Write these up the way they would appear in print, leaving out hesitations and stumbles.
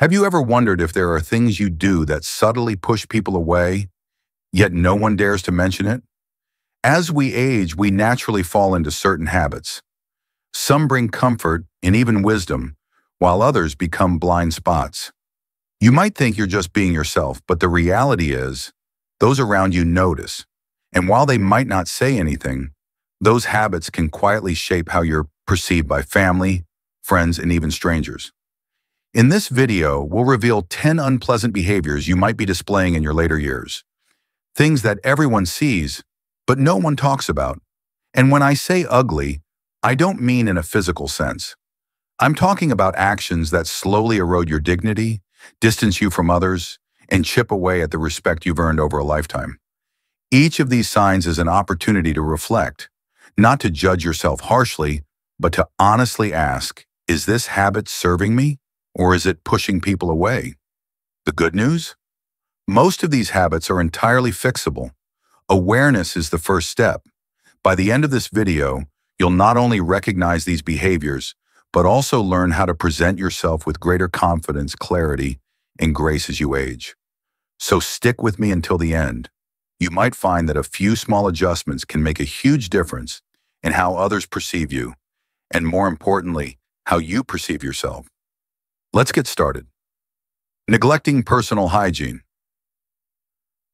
Have you ever wondered if there are things you do that subtly push people away, yet no one dares to mention it? As we age, we naturally fall into certain habits. Some bring comfort and even wisdom, while others become blind spots. You might think you're just being yourself, but the reality is, those around you notice. And while they might not say anything, those habits can quietly shape how you're perceived by family, friends, and even strangers. In this video, we'll reveal 10 unpleasant behaviors you might be displaying in your later years. Things that everyone sees, but no one talks about. And when I say ugly, I don't mean in a physical sense. I'm talking about actions that slowly erode your dignity, distance you from others, and chip away at the respect you've earned over a lifetime. Each of these signs is an opportunity to reflect, not to judge yourself harshly, but to honestly ask, is this habit serving me? Or is it pushing people away? The good news? Most of these habits are entirely fixable. Awareness is the first step. By the end of this video, you'll not only recognize these behaviors, but also learn how to present yourself with greater confidence, clarity, and grace as you age. So stick with me until the end. You might find that a few small adjustments can make a huge difference in how others perceive you, and more importantly, how you perceive yourself. Let's get started. Neglecting personal hygiene.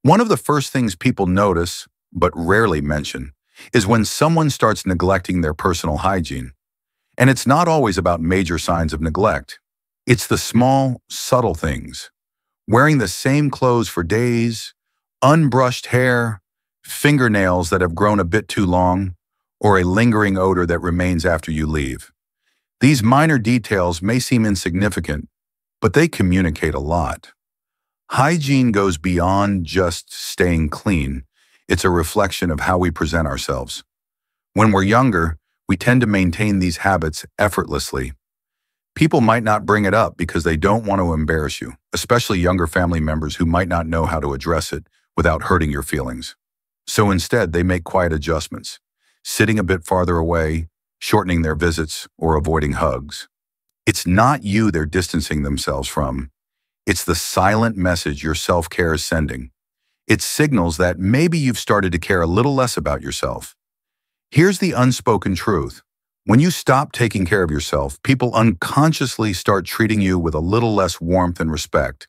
One of the first things people notice, but rarely mention, is when someone starts neglecting their personal hygiene. And it's not always about major signs of neglect. It's the small, subtle things. Wearing the same clothes for days, unbrushed hair, fingernails that have grown a bit too long, or a lingering odor that remains after you leave. These minor details may seem insignificant, but they communicate a lot. Hygiene goes beyond just staying clean. It's a reflection of how we present ourselves. When we're younger, we tend to maintain these habits effortlessly. People might not bring it up because they don't want to embarrass you, especially younger family members who might not know how to address it without hurting your feelings. So instead, they make quiet adjustments, sitting a bit farther away, shortening their visits, or avoiding hugs. It's not you they're distancing themselves from. It's the silent message your self-care is sending. It signals that maybe you've started to care a little less about yourself. Here's the unspoken truth. When you stop taking care of yourself, people unconsciously start treating you with a little less warmth and respect.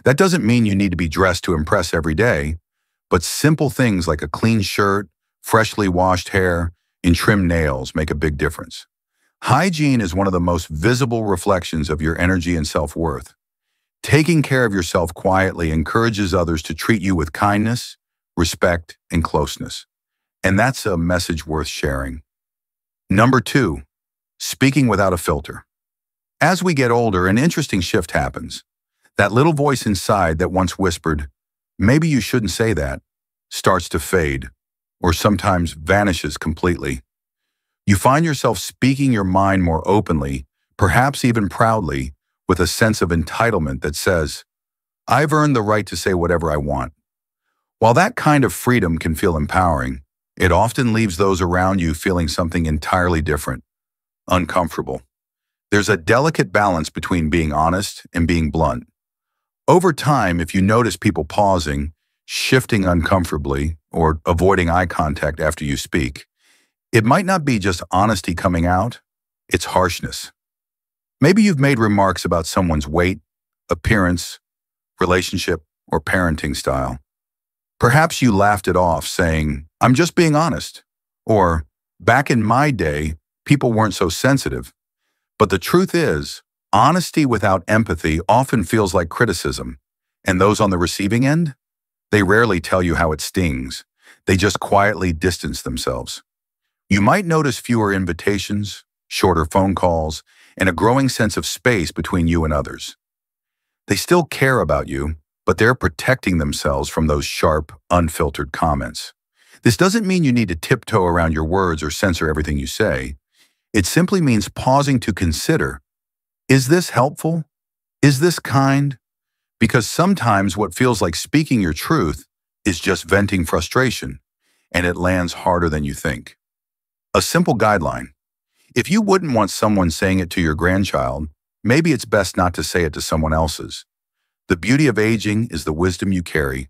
That doesn't mean you need to be dressed to impress every day, but simple things like a clean shirt, freshly washed hair, and trimmed nails make a big difference. Hygiene is one of the most visible reflections of your energy and self-worth. Taking care of yourself quietly encourages others to treat you with kindness, respect, and closeness. And that's a message worth sharing. Number 2, speaking without a filter. As we get older, an interesting shift happens. That little voice inside that once whispered, "Maybe you shouldn't say that," starts to fade, or sometimes vanishes completely. You find yourself speaking your mind more openly, perhaps even proudly, with a sense of entitlement that says, "I've earned the right to say whatever I want." While that kind of freedom can feel empowering, it often leaves those around you feeling something entirely different, uncomfortable. There's a delicate balance between being honest and being blunt. Over time, if you notice people pausing, shifting uncomfortably, or avoiding eye contact after you speak, it might not be just honesty coming out, it's harshness. Maybe you've made remarks about someone's weight, appearance, relationship, or parenting style. Perhaps you laughed it off saying, "I'm just being honest," or "Back in my day, people weren't so sensitive." But the truth is, honesty without empathy often feels like criticism, and those on the receiving end? They rarely tell you how it stings. They just quietly distance themselves. You might notice fewer invitations, shorter phone calls, and a growing sense of space between you and others. They still care about you, but they're protecting themselves from those sharp, unfiltered comments. This doesn't mean you need to tiptoe around your words or censor everything you say. It simply means pausing to consider, is this helpful? Is this kind? Because sometimes what feels like speaking your truth is just venting frustration, and it lands harder than you think. A simple guideline. If you wouldn't want someone saying it to your grandchild, maybe it's best not to say it to someone else's. The beauty of aging is the wisdom you carry,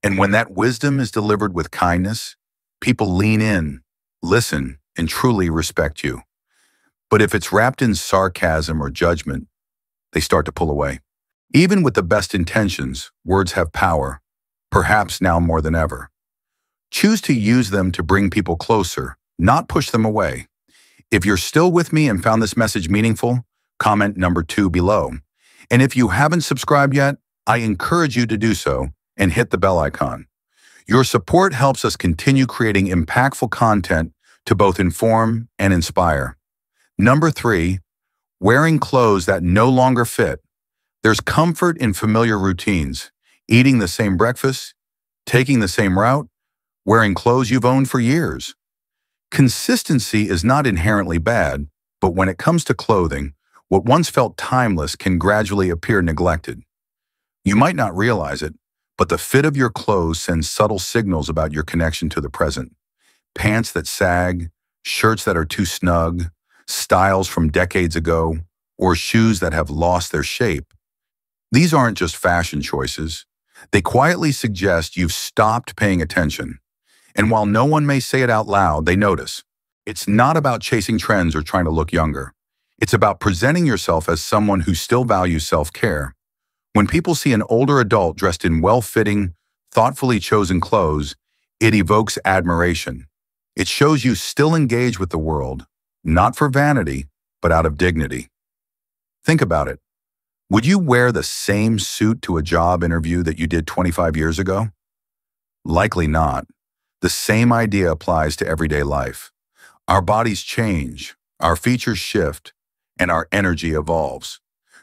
and when that wisdom is delivered with kindness, people lean in, listen, and truly respect you. But if it's wrapped in sarcasm or judgment, they start to pull away. Even with the best intentions, words have power, perhaps now more than ever. Choose to use them to bring people closer, not push them away. If you're still with me and found this message meaningful, comment number 2 below. And if you haven't subscribed yet, I encourage you to do so and hit the bell icon. Your support helps us continue creating impactful content to both inform and inspire. Number 3, wearing clothes that no longer fit. There's comfort in familiar routines, eating the same breakfast, taking the same route, wearing clothes you've owned for years. Consistency is not inherently bad, but when it comes to clothing, what once felt timeless can gradually appear neglected. You might not realize it, but the fit of your clothes sends subtle signals about your connection to the present. Pants that sag, shirts that are too snug, styles from decades ago, or shoes that have lost their shape. These aren't just fashion choices. They quietly suggest you've stopped paying attention. And while no one may say it out loud, they notice. It's not about chasing trends or trying to look younger. It's about presenting yourself as someone who still values self-care. When people see an older adult dressed in well-fitting, thoughtfully chosen clothes, it evokes admiration. It shows you still engage with the world, not for vanity, but out of dignity. Think about it. Would you wear the same suit to a job interview that you did 25 years ago? Likely not. The same idea applies to everyday life. Our bodies change, our features shift, and our energy evolves.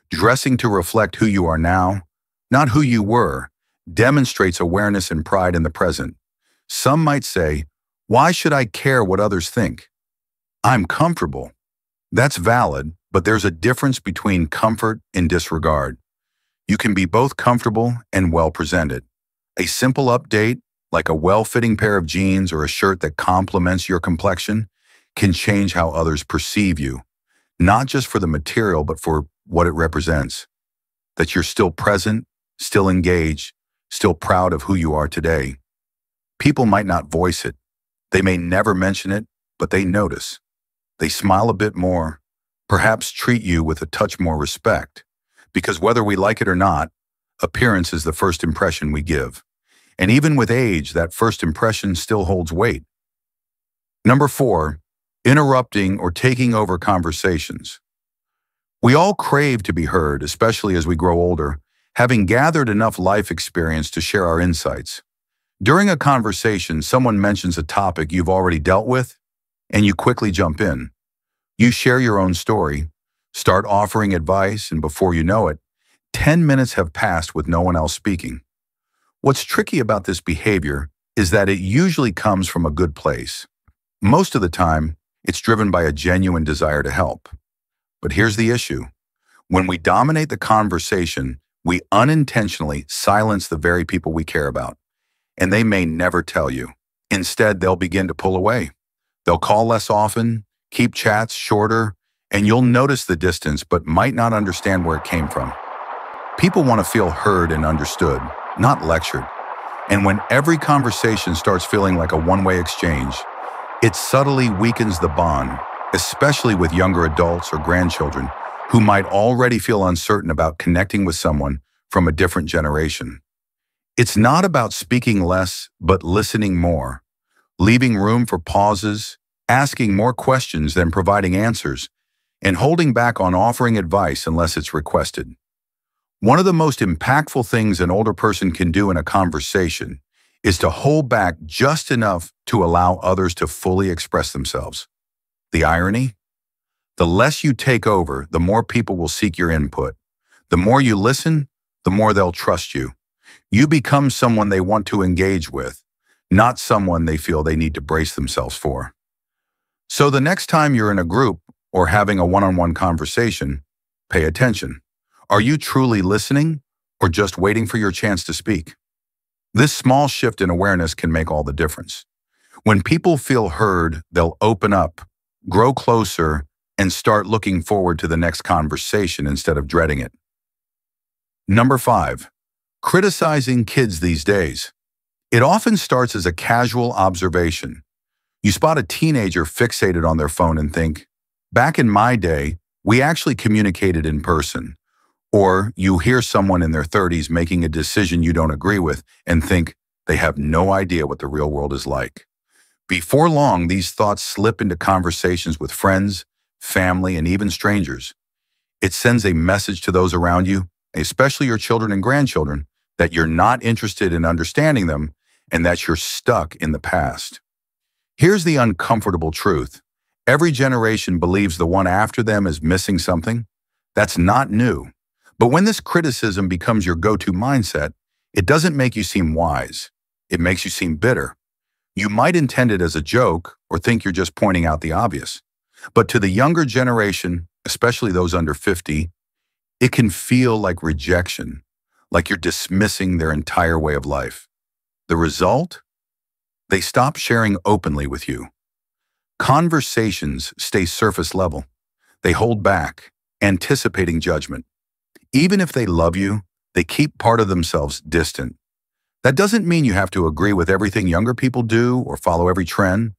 Dressing to reflect who you are now, not who you were, demonstrates awareness and pride in the present. Some might say, why should I care what others think? I'm comfortable. That's valid, but there's a difference between comfort and disregard. You can be both comfortable and well-presented. A simple update, like a well-fitting pair of jeans or a shirt that complements your complexion, can change how others perceive you, not just for the material, but for what it represents. That you're still present, still engaged, still proud of who you are today. People might not voice it. They may never mention it, but they notice. They smile a bit more, perhaps treat you with a touch more respect, because whether we like it or not, appearance is the first impression we give. And even with age, that first impression still holds weight. Number 4, interrupting or taking over conversations. We all crave to be heard, especially as we grow older, having gathered enough life experience to share our insights. During a conversation, someone mentions a topic you've already dealt with, and you quickly jump in. You share your own story, start offering advice, and before you know it, 10 minutes have passed with no one else speaking. What's tricky about this behavior is that it usually comes from a good place. Most of the time, it's driven by a genuine desire to help. But here's the issue. When we dominate the conversation, we unintentionally silence the very people we care about, and they may never tell you. Instead, they'll begin to pull away. They'll call less often, keep chats shorter, and you'll notice the distance but might not understand where it came from. People want to feel heard and understood, not lectured. And when every conversation starts feeling like a one-way exchange, it subtly weakens the bond, especially with younger adults or grandchildren who might already feel uncertain about connecting with someone from a different generation. It's not about speaking less, but listening more, leaving room for pauses, asking more questions than providing answers, and holding back on offering advice unless it's requested. One of the most impactful things an older person can do in a conversation is to hold back just enough to allow others to fully express themselves. The irony? The less you take over, the more people will seek your input. The more you listen, the more they'll trust you. You become someone they want to engage with, not someone they feel they need to brace themselves for. So the next time you're in a group or having a one-on-one conversation, pay attention. Are you truly listening or just waiting for your chance to speak? This small shift in awareness can make all the difference. When people feel heard, they'll open up, grow closer, and start looking forward to the next conversation instead of dreading it. Number 5. Criticizing kids these days. It often starts as a casual observation. You spot a teenager fixated on their phone and think, back in my day, we actually communicated in person. Or you hear someone in their 30s making a decision you don't agree with and think they have no idea what the real world is like. Before long, these thoughts slip into conversations with friends, family, and even strangers. It sends a message to those around you, especially your children and grandchildren, that you're not interested in understanding them and that you're stuck in the past. Here's the uncomfortable truth. Every generation believes the one after them is missing something. That's not new. But when this criticism becomes your go-to mindset, it doesn't make you seem wise. It makes you seem bitter. You might intend it as a joke or think you're just pointing out the obvious. But to the younger generation, especially those under 50, it can feel like rejection, like you're dismissing their entire way of life. The result? They stop sharing openly with you. Conversations stay surface level. They hold back, anticipating judgment. Even if they love you, they keep part of themselves distant. That doesn't mean you have to agree with everything younger people do or follow every trend,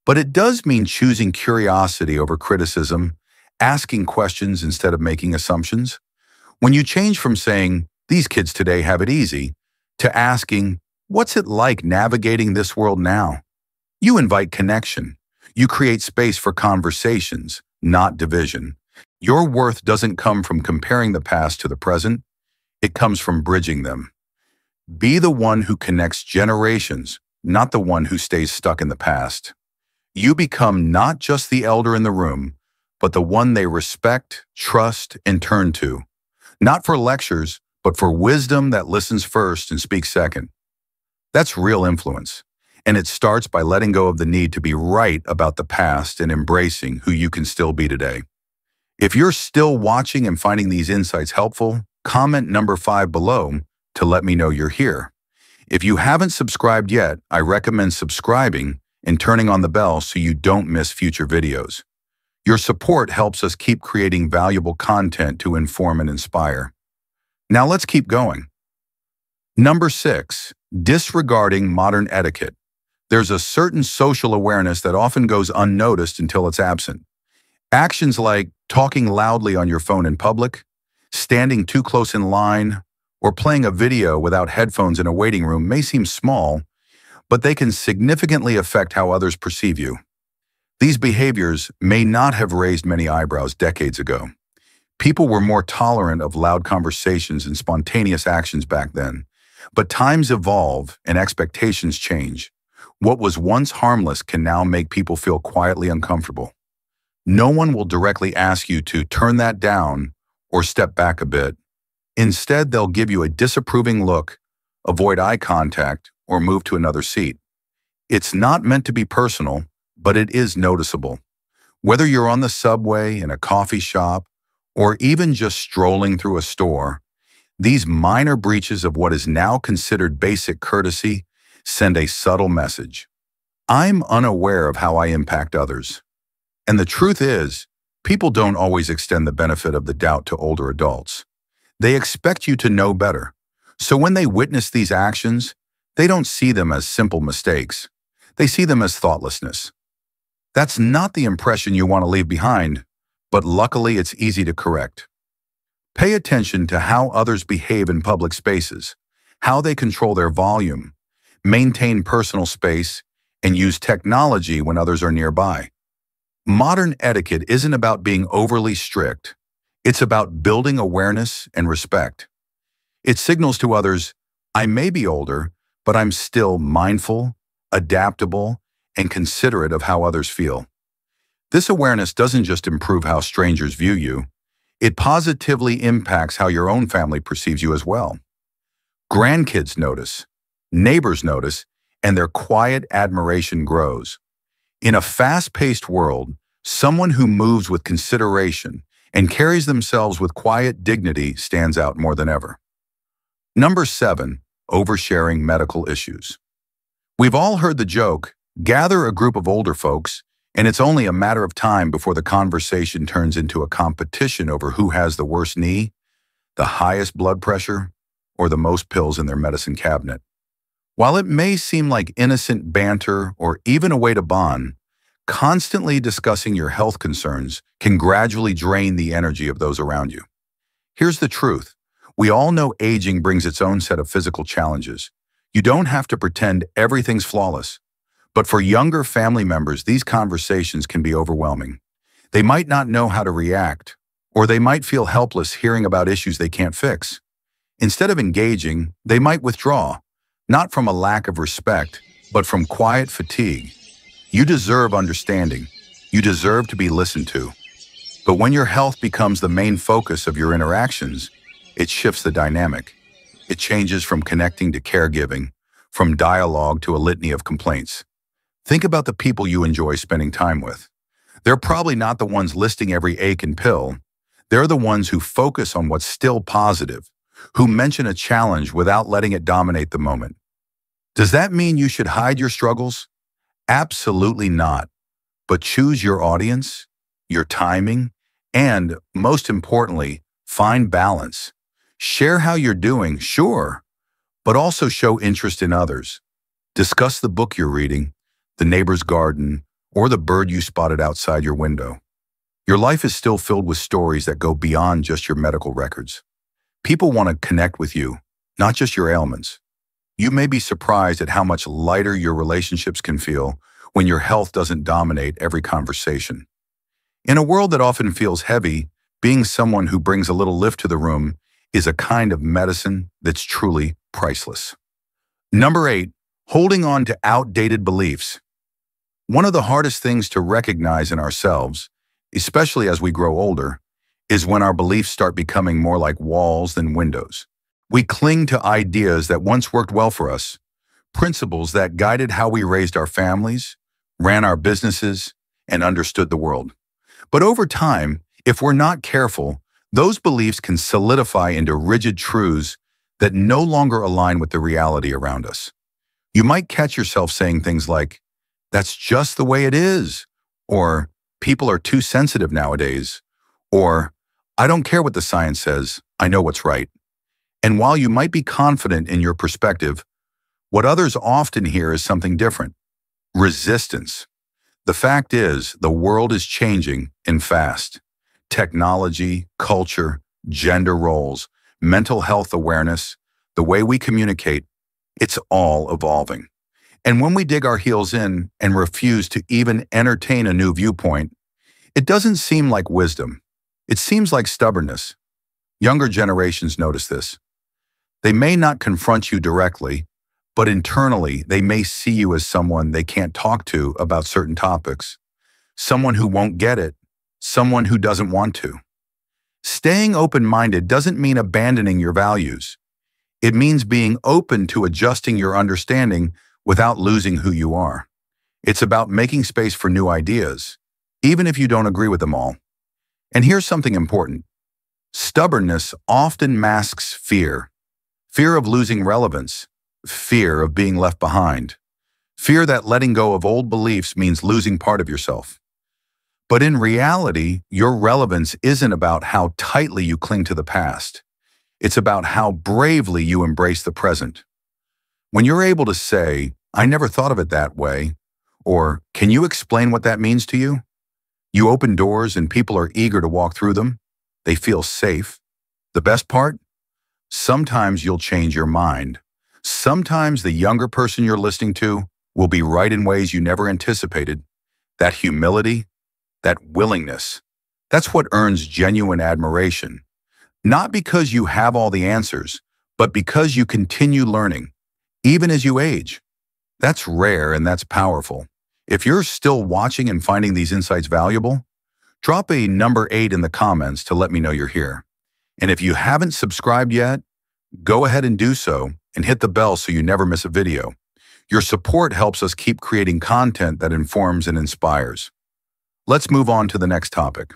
but it does mean choosing curiosity over criticism, asking questions instead of making assumptions. When you change from saying, "These kids today have it easy," to asking, "What's it like navigating this world now?" You invite connection. You create space for conversations, not division. Your worth doesn't come from comparing the past to the present. It comes from bridging them. Be the one who connects generations, not the one who stays stuck in the past. You become not just the elder in the room, but the one they respect, trust, and turn to. Not for lectures, but for wisdom that listens first and speaks second. That's real influence. And it starts by letting go of the need to be right about the past and embracing who you can still be today. If you're still watching and finding these insights helpful, comment number 5 below to let me know you're here. If you haven't subscribed yet, I recommend subscribing and turning on the bell so you don't miss future videos. Your support helps us keep creating valuable content to inform and inspire. Now let's keep going. Number 6, disregarding modern etiquette. There's a certain social awareness that often goes unnoticed until it's absent. Actions like talking loudly on your phone in public, standing too close in line, or playing a video without headphones in a waiting room may seem small, but they can significantly affect how others perceive you. These behaviors may not have raised many eyebrows decades ago. People were more tolerant of loud conversations and spontaneous actions back then. But times evolve and expectations change. What was once harmless can now make people feel quietly uncomfortable. No one will directly ask you to turn that down or step back a bit. Instead, they'll give you a disapproving look, avoid eye contact, or move to another seat. It's not meant to be personal, but it is noticeable. Whether you're on the subway, in a coffee shop, or even just strolling through a store, these minor breaches of what is now considered basic courtesy send a subtle message. I'm unaware of how I impact others. And the truth is, people don't always extend the benefit of the doubt to older adults. They expect you to know better. So when they witness these actions, they don't see them as simple mistakes. They see them as thoughtlessness. That's not the impression you want to leave behind, but luckily it's easy to correct. Pay attention to how others behave in public spaces, how they control their volume, maintain personal space, and use technology when others are nearby. Modern etiquette isn't about being overly strict. It's about building awareness and respect. It signals to others, I may be older, but I'm still mindful, adaptable, and considerate of how others feel. This awareness doesn't just improve how strangers view you, it positively impacts how your own family perceives you as well. Grandkids notice, neighbors notice, and their quiet admiration grows. In a fast-paced world, someone who moves with consideration and carries themselves with quiet dignity stands out more than ever. Number 7, oversharing medical issues. We've all heard the joke, gather a group of older folks, And it's only a matter of time before the conversation turns into a competition over who has the worst knee, the highest blood pressure, or the most pills in their medicine cabinet. While it may seem like innocent banter or even a way to bond, constantly discussing your health concerns can gradually drain the energy of those around you. Here's the truth. We all know aging brings its own set of physical challenges. You don't have to pretend everything's flawless. But for younger family members, these conversations can be overwhelming. They might not know how to react, or they might feel helpless hearing about issues they can't fix. Instead of engaging, they might withdraw, not from a lack of respect, but from quiet fatigue. You deserve understanding. You deserve to be listened to. But when your health becomes the main focus of your interactions, it shifts the dynamic. It changes from connecting to caregiving, from dialogue to a litany of complaints. Think about the people you enjoy spending time with. They're probably not the ones listing every ache and pill. They're the ones who focus on what's still positive, who mention a challenge without letting it dominate the moment. Does that mean you should hide your struggles? Absolutely not. But choose your audience, your timing, and, most importantly, find balance. Share how you're doing, sure, but also show interest in others. Discuss the book you're reading, the neighbor's garden, or the bird you spotted outside your window. Your life is still filled with stories that go beyond just your medical records. People want to connect with you, not just your ailments. You may be surprised at how much lighter your relationships can feel when your health doesn't dominate every conversation. In a world that often feels heavy, being someone who brings a little lift to the room is a kind of medicine that's truly priceless. Number 8, holding on to outdated beliefs. One of the hardest things to recognize in ourselves, especially as we grow older, is when our beliefs start becoming more like walls than windows. We cling to ideas that once worked well for us, principles that guided how we raised our families, ran our businesses, and understood the world. But over time, if we're not careful, those beliefs can solidify into rigid truths that no longer align with the reality around us. You might catch yourself saying things like, "That's just the way it is," or "People are too sensitive nowadays," or "I don't care what the science says, I know what's right." And while you might be confident in your perspective, what others often hear is something different: resistance. The fact is, the world is changing and fast. Technology, culture, gender roles, mental health awareness, the way we communicate, it's all evolving. And when we dig our heels in and refuse to even entertain a new viewpoint, it doesn't seem like wisdom. It seems like stubbornness. Younger generations notice this. They may not confront you directly, but internally they may see you as someone they can't talk to about certain topics, someone who won't get it, someone who doesn't want to. Staying open-minded doesn't mean abandoning your values. It means being open to adjusting your understanding without losing who you are. It's about making space for new ideas, even if you don't agree with them all. And here's something important. Stubbornness often masks fear. Fear of losing relevance, fear of being left behind, fear that letting go of old beliefs means losing part of yourself. But in reality, your relevance isn't about how tightly you cling to the past. It's about how bravely you embrace the present. When you're able to say, "I never thought of it that way," or "Can you explain what that means to you?" You open doors and people are eager to walk through them. They feel safe. The best part? Sometimes you'll change your mind. Sometimes the younger person you're listening to will be right in ways you never anticipated. That humility, that willingness, that's what earns genuine admiration. Not because you have all the answers, but because you continue learning, even as you age. That's rare and that's powerful. If you're still watching and finding these insights valuable, drop a number 8 in the comments to let me know you're here. And if you haven't subscribed yet, go ahead and do so and hit the bell so you never miss a video. Your support helps us keep creating content that informs and inspires. Let's move on to the next topic.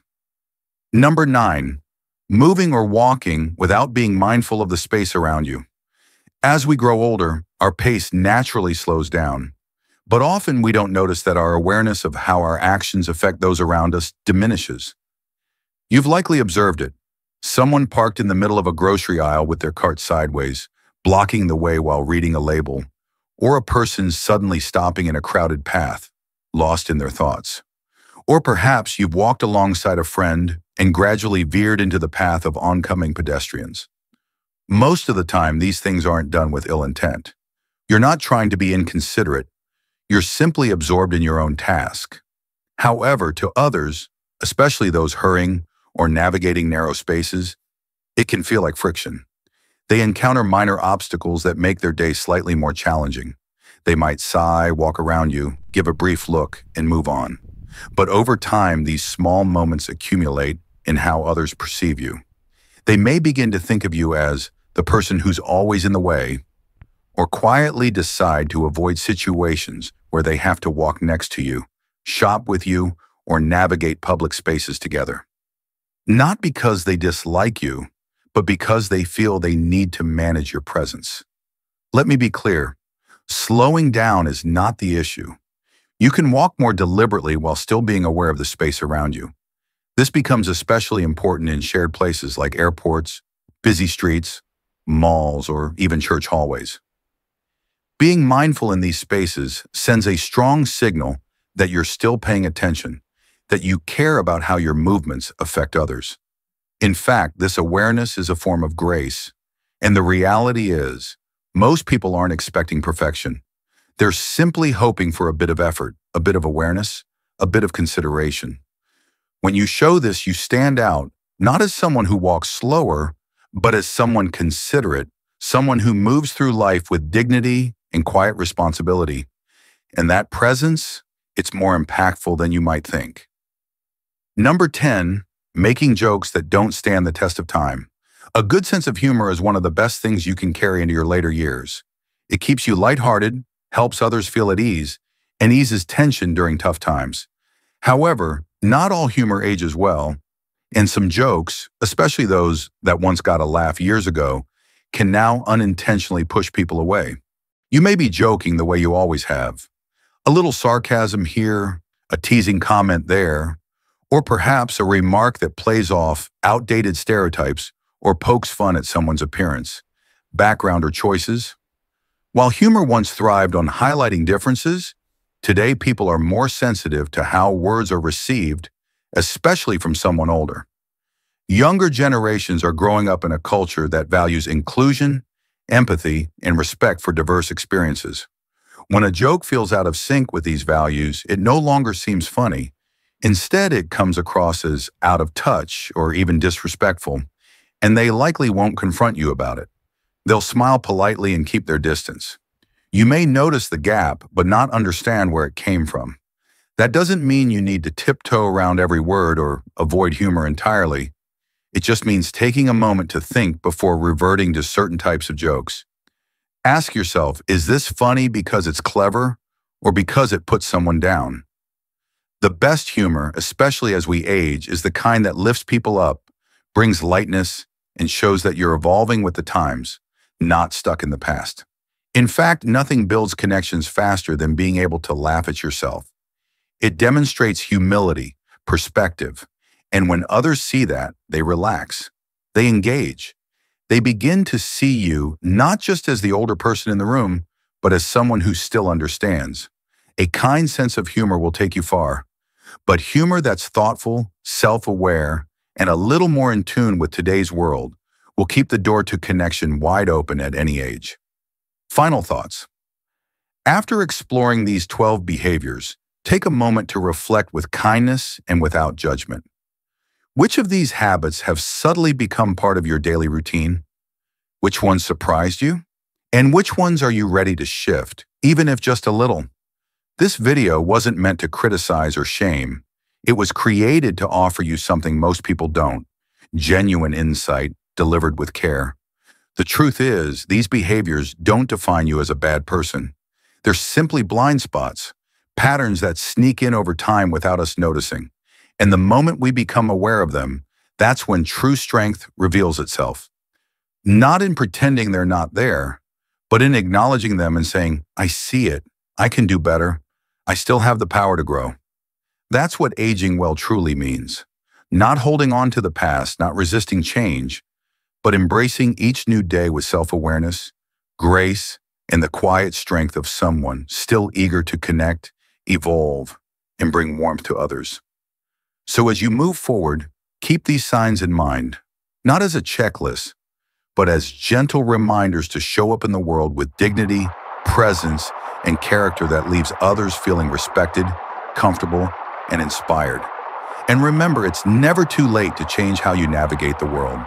Number 9, moving or walking without being mindful of the space around you. As we grow older, our pace naturally slows down. But often we don't notice that our awareness of how our actions affect those around us diminishes. You've likely observed it. Someone parked in the middle of a grocery aisle with their cart sideways, blocking the way while reading a label, or a person suddenly stopping in a crowded path, lost in their thoughts. Or perhaps you've walked alongside a friend and gradually veered into the path of oncoming pedestrians. Most of the time, these things aren't done with ill intent. You're not trying to be inconsiderate. You're simply absorbed in your own task. However, to others, especially those hurrying or navigating narrow spaces, it can feel like friction. They encounter minor obstacles that make their day slightly more challenging. They might sigh, walk around you, give a brief look, and move on. But over time, these small moments accumulate in how others perceive you. They may begin to think of you as the person who's always in the way, or quietly decide to avoid situations where they have to walk next to you, shop with you, or navigate public spaces together. Not because they dislike you, but because they feel they need to manage your presence. Let me be clear, slowing down is not the issue. You can walk more deliberately while still being aware of the space around you. This becomes especially important in shared places like airports, busy streets, malls, or even church hallways. Being mindful in these spaces sends a strong signal that you're still paying attention, that you care about how your movements affect others. In fact, this awareness is a form of grace, and the reality is, most people aren't expecting perfection. They're simply hoping for a bit of effort, a bit of awareness, a bit of consideration. When you show this, you stand out, not as someone who walks slower, but as someone considerate, someone who moves through life with dignity and quiet responsibility. And that presence, it's more impactful than you might think. Number 10, making jokes that don't stand the test of time. A good sense of humor is one of the best things you can carry into your later years. It keeps you lighthearted, helps others feel at ease, and eases tension during tough times. However, not all humor ages well, and some jokes, especially those that once got a laugh years ago, can now unintentionally push people away. You may be joking the way you always have. A little sarcasm here, a teasing comment there, or perhaps a remark that plays off outdated stereotypes or pokes fun at someone's appearance, background, or choices. While humor once thrived on highlighting differences, today people are more sensitive to how words are received, especially from someone older. Younger generations are growing up in a culture that values inclusion, empathy, and respect for diverse experiences. When a joke feels out of sync with these values, it no longer seems funny. Instead, it comes across as out of touch or even disrespectful, and they likely won't confront you about it. They'll smile politely and keep their distance. You may notice the gap, but not understand where it came from. That doesn't mean you need to tiptoe around every word or avoid humor entirely. It just means taking a moment to think before reverting to certain types of jokes. Ask yourself, is this funny because it's clever or because it puts someone down? The best humor, especially as we age, is the kind that lifts people up, brings lightness, and shows that you're evolving with the times, not stuck in the past. In fact, nothing builds connections faster than being able to laugh at yourself. It demonstrates humility, perspective, and when others see that, they relax. They engage. They begin to see you not just as the older person in the room, but as someone who still understands. A kind sense of humor will take you far, but humor that's thoughtful, self-aware, and a little more in tune with today's world will keep the door to connection wide open at any age. Final thoughts. After exploring these 12 behaviors, take a moment to reflect with kindness and without judgment. Which of these habits have subtly become part of your daily routine? Which ones surprised you? And which ones are you ready to shift, even if just a little? This video wasn't meant to criticize or shame. It was created to offer you something most people don't: genuine insight delivered with care. The truth is, these behaviors don't define you as a bad person. They're simply blind spots, patterns that sneak in over time without us noticing. And the moment we become aware of them, that's when true strength reveals itself. Not in pretending they're not there, but in acknowledging them and saying, I see it, I can do better. I still have the power to grow. That's what aging well truly means. Not holding on to the past, not resisting change, but embracing each new day with self-awareness, grace, and the quiet strength of someone still eager to connect, evolve, and bring warmth to others. So as you move forward, keep these signs in mind, not as a checklist, but as gentle reminders to show up in the world with dignity, presence, and character that leaves others feeling respected, comfortable, and inspired. And remember, it's never too late to change how you navigate the world.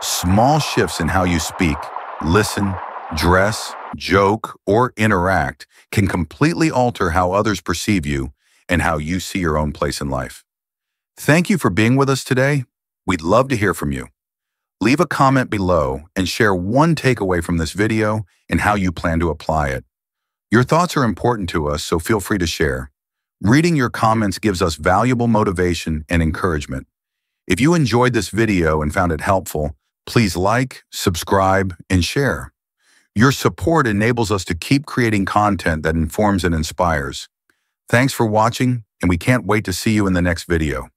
Small shifts in how you speak, listen, dress, joke, or interact can completely alter how others perceive you and how you see your own place in life. Thank you for being with us today. We'd love to hear from you. Leave a comment below and share one takeaway from this video and how you plan to apply it. Your thoughts are important to us, so feel free to share. Reading your comments gives us valuable motivation and encouragement. If you enjoyed this video and found it helpful, please like, subscribe, and share. Your support enables us to keep creating content that informs and inspires. Thanks for watching, and we can't wait to see you in the next video.